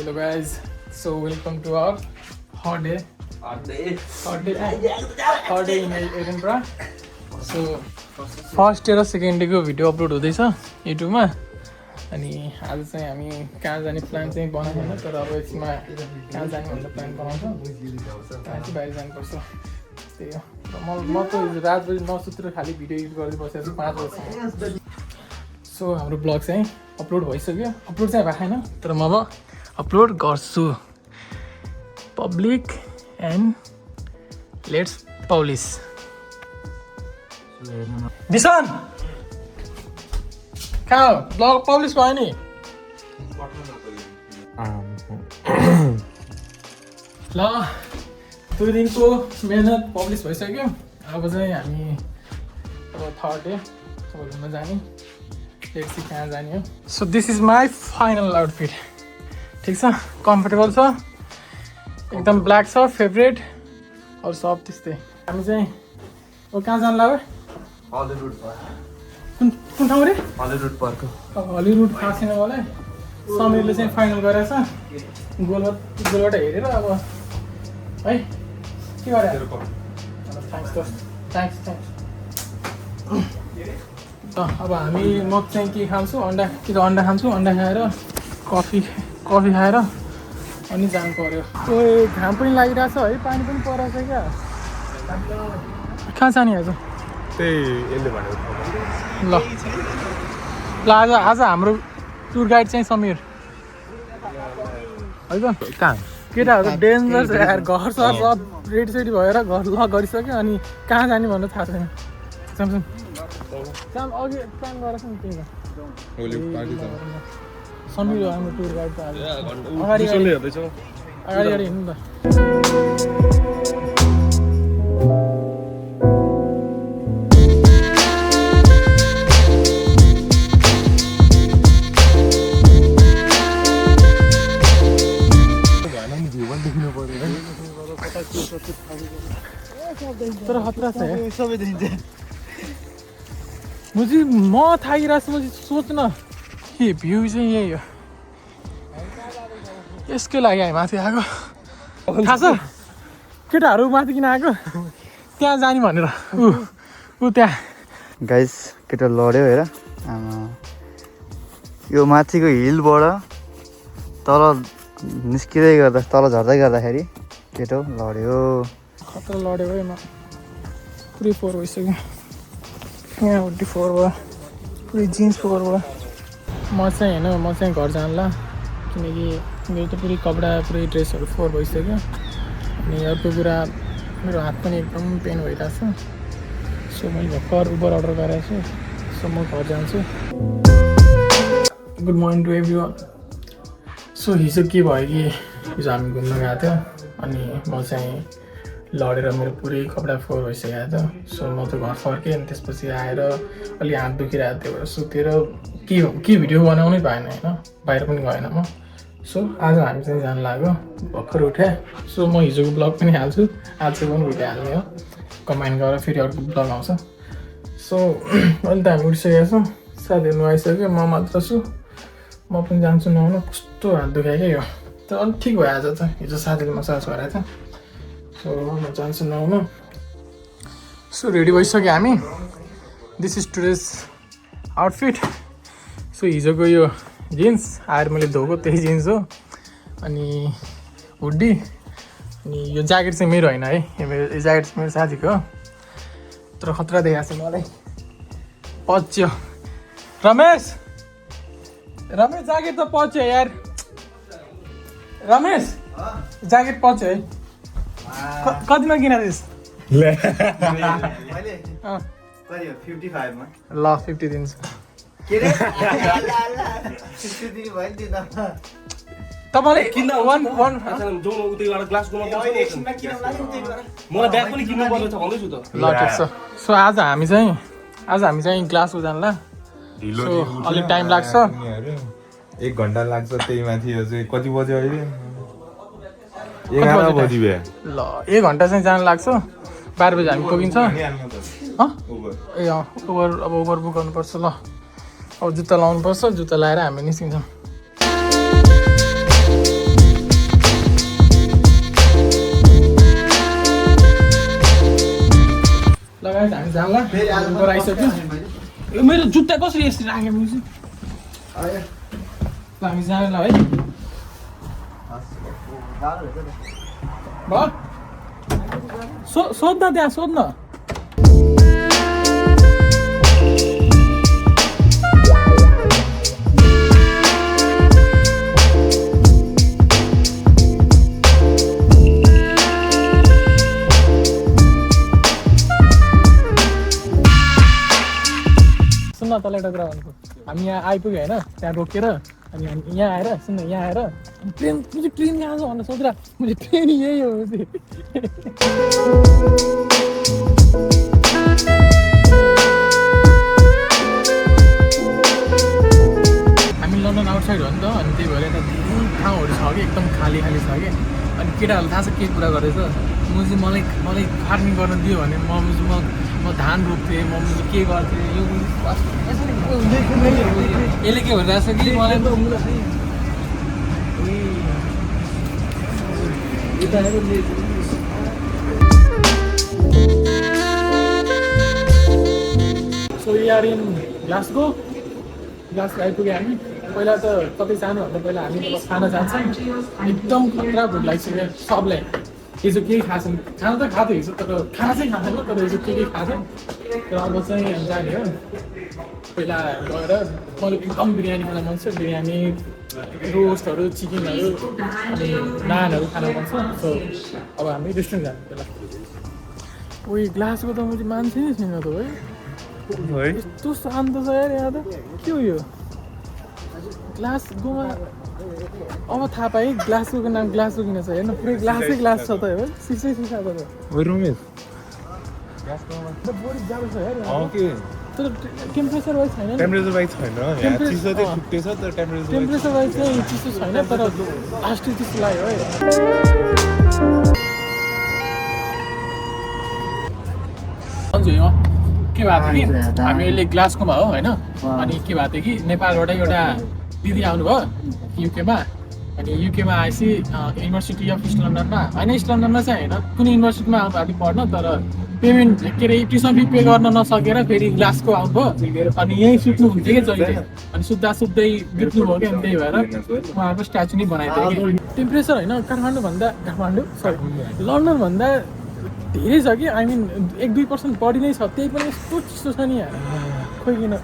Hello guys, so welcome to our hot day in Edinburgh. So first day र second day को video upload हुँदैछ युट्युबमा अनि आज चाहिँ हामी कहाँ जाने प्लान चाहिँ बनाएको तर अब यसमा कहाँ जाने भनेर प्लान बनाउँछौँ कहाँ चाहिँ बाहिर जानुपर्छ त्यही हो म त रातभरि नसुतेर खालि भिडियो एडिट गर्दै बसेको छु 5 बजीसम्म सो हाम्रो ब्लग चाहिँ अपलोड भइसक्यो अपलोड चाहिँ भएको छैन तर म अब अपलोड गर्छु public and let's publish Vishan कहाँ ब्लग पब्लिस भयो नि ल 2 दिनको मेहनत पब्लिस भइसक्यो अब चाहिँ हामी अब थर्ड डे घुम्न जाने लेट्स सी कहाँ जाने हो so this is my final outfit ठिक छ कम्फर्टेबल छ एकदम ब्ल्याक छ फेभरेट अरू सब त्यस्तै हामी चाहिँ अब कहाँ जानु लाग्यो कुन ठाउँ रे हलिउड थाहा छैन मलाई समीरले चाहिँ फाइनल गरेको छ गोलबाट हेरेर अब है के गरे थ्याङ्क्स अब हामी म चाहिँ के खान्छु अन्डा खान्छु अन्डा खाएर कफी खाएर अनि जानु पर्यो घाम पनि लागिरहेछ है पानी पनि परिरहेछ क्या कहाँ जाने आज ल आज हाम्रो टुर गाइड चाहिँ समीर है त केटाहरू डेन्जर छ यार घर सर सब रेडी सेडी भएर घर ल गरिसक्यो अनि कहाँ जाने भनेर थाहा छैन काम अघि प्लान गरेको नि त्यही समीर हाम्रो टुर गाइड त अगाडि हिँड्नु त तर खतरा छ सबै देखिन्छ म थाकिरहेको छु म सोच्न के भ्यू चाहिँ यही हो यसकै लागि हामी माथि आएको थाहा छ केटाहरू माथि किन आएको त्यहाँ जाने भनेर ऊ त्यहाँ गाइस केटा लड्यो हेर यो माथिको हिलबाट तल निस्किँदै गर्दा तल झर्दै गर्दाखेरि केटो लड्यो खतरा लड्यो है म पुरै फोहोर भइसक्यो यहाँ हुड्डी फोहोर भयो पुरै जिन्स फोहोर भयो म चाहिँ घर जानला किनकि मेरो त पुरै कपडा पुरै ड्रेसहरू फोहोर भइसक्यो अनि अर्को कुरा मेरो हात पनि एकदम पेन भइरहेछ सो मैले भर्खर उबर अर्डर गरेको छु सो म घर जान्छु good morning to everyone so हिजो के भयो कि हिजो हामी घुम्न गएको थियो अनि म चाहिँ लडेर मेरो पुरै कपडा फोहोर भइसकेको थियो सो म त घर फर्केँ अनि त्यसपछि आएर अलि हात दुखिरहेको थियो सुतेर के भिडियो बनाउनै भएन होइन बाहिर पनि गएन म सो आज हामी चाहिँ जानु लाग्यो भर्खर उठेँ सो म हिजोको ब्लग पनि हाल्छु आजको पनि उठिहाल्ने हो कम्बाइन गरेर फेरि अर्को ब्लग आउँछ सो अहिले त हामी उठिसकेको छौँ साथीहरू नुहाइसक्यो म मात्र छु म पनि जान्छु नुहाउन कस्तो हात दुखायो क्या यो तर अलिक ठिक भयो आज त हिजो साथीले मसाज गराएको थियो सो म जान्छु नुहाउन सो रेडी भइसक्यो हामी this is today's outfit so हिजोको यो जिन्स आएर मैले धोएको त्यही जिन्स हो अनि हुड्डी अनि यो ज्याकेट चाहिँ मेरो होइन है यो ज्याकेट चाहिँ मेरो साथीको हो तर खतरा देखाएको छ मलाई पच्यो रमेश ज्याकेट त पच्यो यार रमेश ज्याकेट पच्यो है कतिमा किनेको थिइस् ल 50 दिन्छु तपाईँले किन ल ठिक छ सो आज हामी चाहिँ ग्लासको जानला सो अलिक टाइम लाग्छ 1 घन्टा लाग्छ त्यही माथि चाहिँ कति बज्यो अहिले 11 बजी भयो ल 1 घन्टा चाहिँ जान लाग्छ 12 बजी हामी पुगिन्छ उबर बुक गर्नुपर्छ ल अब जुत्ता लाउनुपर्छ जुत्ता लाएर हामी निस्किन्छौँ जाला गराइसक्यो यो मेरो जुत्ता कसरी यसरी राखेँ मुजी हामी जाने ल है भयो सोध्न त्यहाँ सोध्न सुन्न तल एउटा कुरा भनेको हामी यहाँ आइपुग्यो होइन त्यहाँ रोकेर अनि हामी यहाँ आएर सुन्न यहाँ आएर ट्रेन ट्रेन कहाँ छ भनेर सोध्दा मैले ट्रेन यही हो हामी लन्डन आउटसाइड हो नि त अनि त्यही भएर यता धेरै ठाउँहरू छ कि एकदम खाली खाली छ कि अनि केटाहरूले थाहा छ के कुरा गर्दैछ मुजी मलाई फार्मिङ गर्न दियो भने म धान रोप्थेँ म के गर्थेँ यो यसले के भनिरहेछ कि मलाई सो यार इन ग्लासगो आइपुग्यो हामी पहिला त कतै जानुभन्दा पहिला हामी तल खाना जान्छौँ एकदम खतरा भोक लागिसक्यो सबलाई हिजो केही खाएको छैन खाना त खाएको हिजो तर खाना चाहिँ खाएको छैन तर हिजो के खाएको तर अब चाहिँ हामी जाने हो पहिला गएर मलाई एकदम बिरयानी खान मन छ बिरयानी रोस्टहरू चिकनहरू अनि नानहरू खान मन छ सो अब हामी रेस्टुरेन्ट जाने पहिला उयो ग्लासको त मैले मान्छे नै छैन त है यस्तो शान्त छ यार यहाँ त के हो यो ग्लासगोमा अब थाहा पाएँ ग्लासगोको नाम ग्लासगो किन छ हेर्नु पुरै ग्लासै ग्लास छ त हो सिसै सिसा छ त रमेश बढी ज्यादा छ यार तर टेम्परेचर वाइज छैन टेम्परेचर वाइज छैन यहाँ चिसो चाहिँ छुट्टै छ तर टेम्परेचर वाइज चाहिँ चिसो छैन तर लास्टै चिसो लाग्यो है के भएको थियो कि हामी अहिले ग्लासगोमा हो होइन अनि के भएको थियो कि नेपालबाट एउटा दिदी आउनुभयो युकेमा अनि युकेमा आएपछि युनिभर्सिटी अफ इस्ट लन्डनमा होइन इस्ट लन्डनमा चाहिँ होइन कुनै युनिभर्सिटीमा आउनुभएको थियो पढ्न तर पेमेन्ट के अरे ट्युसन फी पे गर्न नसकेर फेरि ग्लासको आउनुभयो अनि यहीँ सुत्नुहुन्थ्यो कि जहिले अनि सुत्दै बित्नुभयो कि अनि त्यही भएर उहाँहरूको स्ट्याचु नै बनाइदियो कि टेम्परेचर होइन काठमाडौँ सरी लन्डनभन्दा धेरै छ कि आई मिन 1-2% बढी नै छ त्यही पनि यस्तो चिसो छ नि यहाँ खोइ किन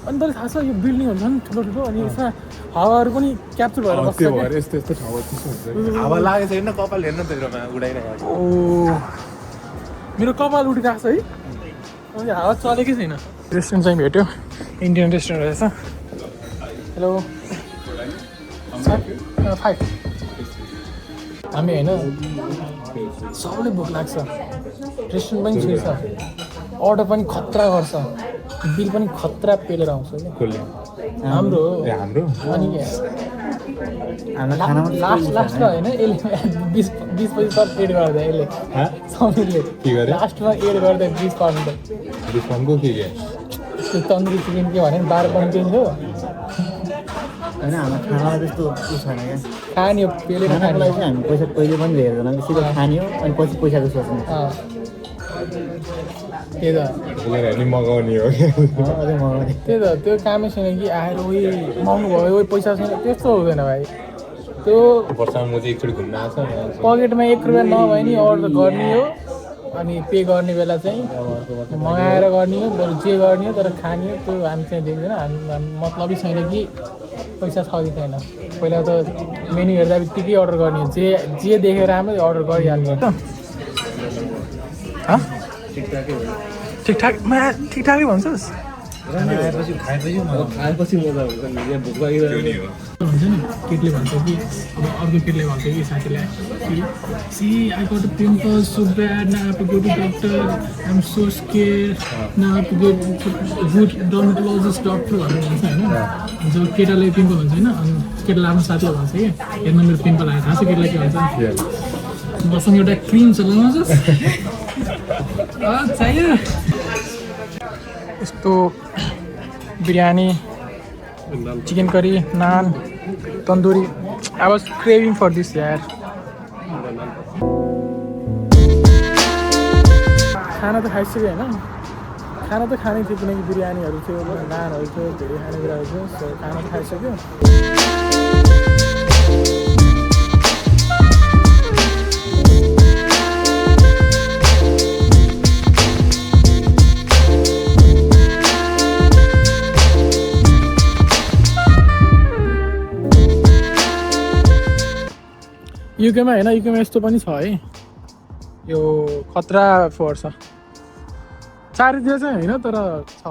अनि तैँलाई थाहा छ यो बिल्डिङहरू झन् ठुलो ठुलो अनि यसमा हावाहरू पनि क्याप्चर भएर बस्छ हावा लागेको छैन कपाल हेर्न तेरोमा उडाइरहेको ओ मेरो कपाल उठिरहेको छ है अनि हावा चलेकै छैन रेस्टुरेन्ट चाहिँ भेट्यो इन्डियन रेस्टुरेन्ट रहेछ हेलो 5 हामी होइन सबैले भोक लाग्छ रेस्टुरेन्ट पनि छुइछ अर्डर पनि खतरा गर्छ बिल पनि खतरा पेलेर आउँछ कि हाम्रो अनि लास्टमा होइन यसले 20 पैसा एड गर्दा यसले समीरले लास्टमा एड गर्दा 20% त्यो तन्दुरी चिकन के भने 12% दिन्थ्यो होइन हाम्रो खाना त्यस्तो उयो छैन क्या खाने हो पेलेर खानाको लागि चाहिँ हामी पैसा कहिले पनि हेर्दैन सिधै खाने हो अनि पछि पैसाको सोच्ने त्यही त मगाउने हो अझै मगाउने त्यही त त्यो कामै छैन कि आएर उयो महँगो भयो उयो पैसा छैन त्यस्तो हुँदैन भाइ त्यो वर्षमा म चाहिँ एकचोटि घुम्न आएको छ पकेटमा 1 रुपियाँ नभए नि अर्डर गर्ने हो अनि पे गर्ने बेला चाहिँ मगाएर गर्ने हो बरु जे गर्ने हो तर खाने हो त्यो हामी चाहिँ देख्दैन हामी मतलबै छैन कि पैसा छ कि छैन पहिला त मेन्यु हेर्दा बित्तिकै अर्डर गर्ने हो जे देखेर राम्रै अर्डर गरिहाल्ने हो ठिकठाकमा ठिकठाकै भन्छस् खाएपछि मजा हुन्छ नि यहाँ भोक लागिरहेको भन्छ नि केटीले भन्छ कि अब अर्को केटीले भन्छ कि साथीलाई कि see I got a pimple so bad now I have to go to doctor I am so scare now I have to go good dermatologist doctor भनेर भन्छ होइन जब केटाले पिम्पल भन्छ होइन अनि केटाले आफ्नो साथीलाई भन्छ कि हेर्न मेरो पिम्पल आयो थाहा छ केटालाई के भन्छ मसँग एउटा क्रिम छ लगाउँछस् चाहियो यस्तो biryani chicken curry naan tandoori I was craving for this यार खाना त खाइसक्यो होइन खाना त खानै थियो किनकि बिरयानीहरू थियो नानहरू थियो धेरै खानेकुराहरू थियो सो खाना त खाइसक्यो युकेमा होइन युकेमा यस्तो पनि छ है यो खतरा फोर्ट छ चारैतिर चाहिँ होइन तर छ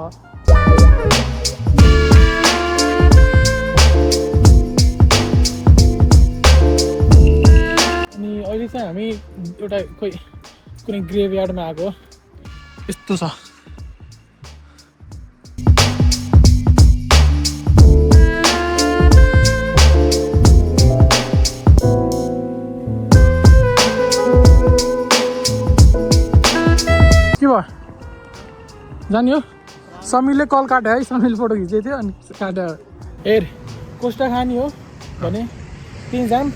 अनि अहिले चाहिँ हामी एउटा कुनै ग्रेभयार्डमा आएको यस्तो छ के भयो जाने हो समीरले कल काट्यो है समीरले फोटो खिचेको थियो अनि काट्यो हेर कोस्टा खाने हो भने तिनजाम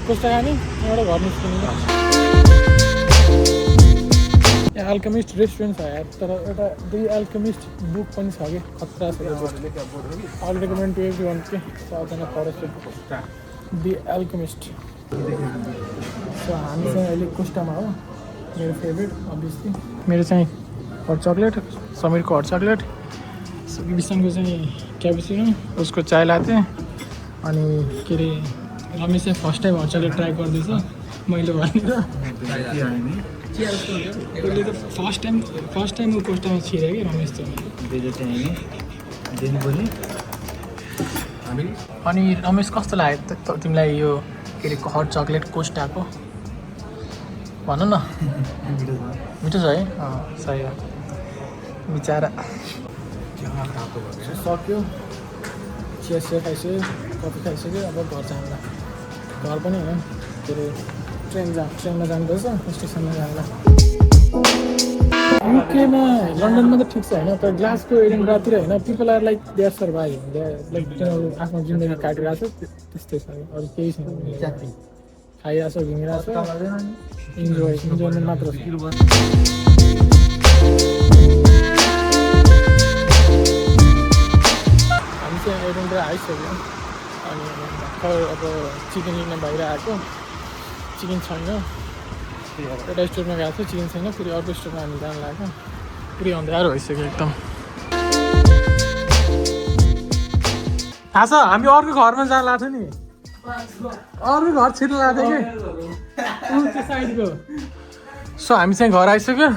कोस्टा खाने एउटा घर निस्किने यहाँ अल्केमिस्ट रेस्टुरेन्ट छ यार तर एउटा दुई अल्केमिस्ट बुक पनि छ कि खतरा छ all recommend to everyone के सबजना फरेस्ट दि अल्केमिस्ट सो हामी चाहिँ अहिले कोस्टामा हो मेरो फेभरेट अभियसली मेरो चाहिँ हट चक्लेट समीरको हट चक्लेट विशानको चाहिँ क्यापुचिनो उसको चाय लाथे अनि के अरे रमेश चाहिँ first time hot chocolate try गर्दैछ मैले भनेर उसले त फर्स्ट टाइम ऊ कोस्टामा छिर्यो कि रमेश चाहिँ अनि रमेश कस्तो लाग्यो तिमीलाई यो के अरे हट चक्लेट कोस्टाको भन न मिठो छ है सही हो बिचरा सक्यो चिया खाइसक्यो कफी खाइसक्यो अब घर जाँदा घर पनि होइन के अरे ट्रेनमा जानुपर्छ स्टेसनमा जाँदा युकेमा लन्डनमा त ठिक छ होइन तर ग्लासको एडिनबरातिर होइन people are like they are survive like तिनीहरू आफ्नो जिन्दगी काटिरहेको छ त्यस्तै छ अरू केही छैन खाइरहेको छ घुमिरहेको छ इन्जोयमेन्ट मात्र हामी चाहिँ एडिनबाट आइसक्यो अनि भर्खर अब चिकन लिन बाहिर आएको चिकन छैन एउटा स्टोरमा गएको थियो चिकन छैन फेरि अर्को स्टोरमा हामी जानु लाग्यो पुरै अँध्यारो भइसक्यो एकदम थाहा छ हामी अर्को घरमा जानु लाग्थ्यो नि अर्को घर छिर्नु लाग्थ्यो कि त्यो साइडको सो हामी चाहिँ घर आइसक्यो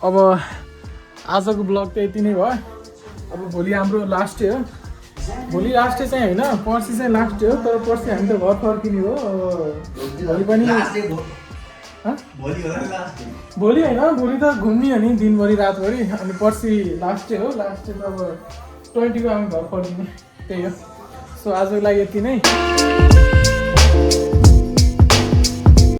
अब आजको ब्लग त यति नै भयो अब भोलि हाम्रो लास्ट डे हो भोलि लास्ट डे चाहिँ होइन पर्सि चाहिँ लास्ट डे हो तर पर्सि हामी त घर फर्किने हो भोलि पनि भोलि होइन भोलि त घुम्ने हो नि दिनभरि रातभरि अनि पर्सि लास्ट डे हो लास्ट डे त अब 20 को हामी घर फर्किने त्यही हो सो आजको लागि यति नै